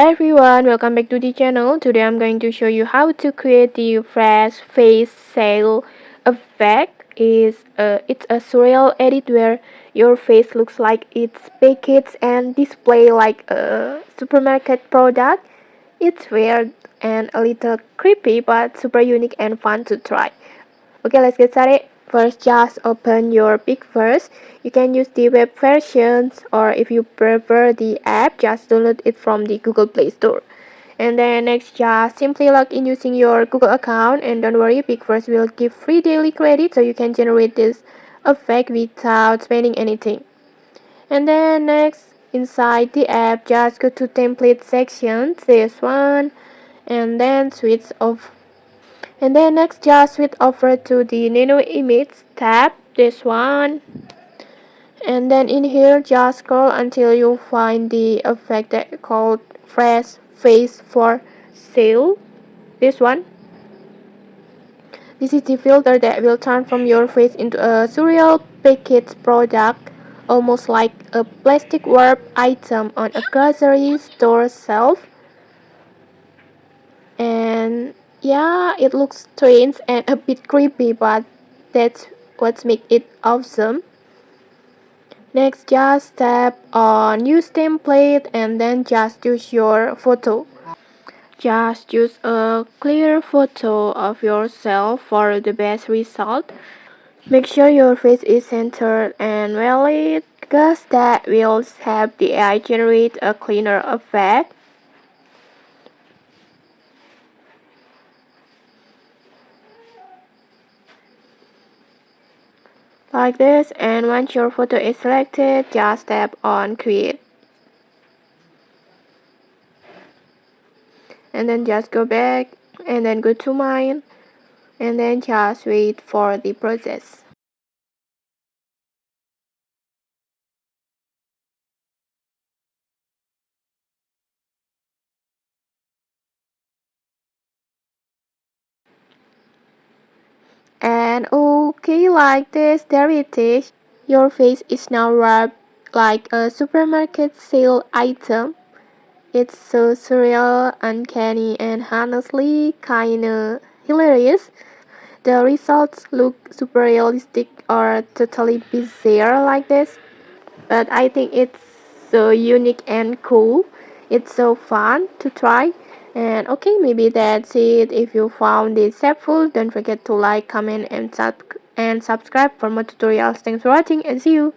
Hi everyone, welcome back to the channel. Today I'm going to show you how to create the fresh face sale effect. It's a surreal edit where your face looks like it's packaged and display like a supermarket product. It's weird and a little creepy but super unique and fun to try. Okay, let's get started. First, just open your Picverse. You can use the web versions, or if you prefer the app, just download it from the Google Play Store. And then next, just simply log in using your Google account. And don't worry, Picverse will give free daily credit so you can generate this effect without spending anything. And then next, inside the app, just go to template section, this one, and then switch off. And then next, just switch over to the Nano image tab, this one. And then in here, just scroll until you find the effect that called Fresh Face for Sale, this one. This is the filter that will transform your face into a surreal packaged product, almost like a plastic wrap item on a grocery store shelf. And yeah, it looks strange and a bit creepy, but that's what makes it awesome. Next, just tap on use template and then just choose your photo. Just choose a clear photo of yourself for the best result. Make sure your face is centered and valid, because that will help the AI generate a cleaner effect. Like this, and once your photo is selected, just tap on create. And then just go back and then go to mine and then just wait for the process. And okay, like this, there it is. Your face is now wrapped like a supermarket sale item. It's so surreal, uncanny, and honestly kinda hilarious. The results look super realistic or totally bizarre like this, but I think it's so unique and cool. It's so fun to try. And okay, maybe that's it. If you found this helpful, don't forget to like, comment, and subscribe for more tutorials. Thanks for watching and see you.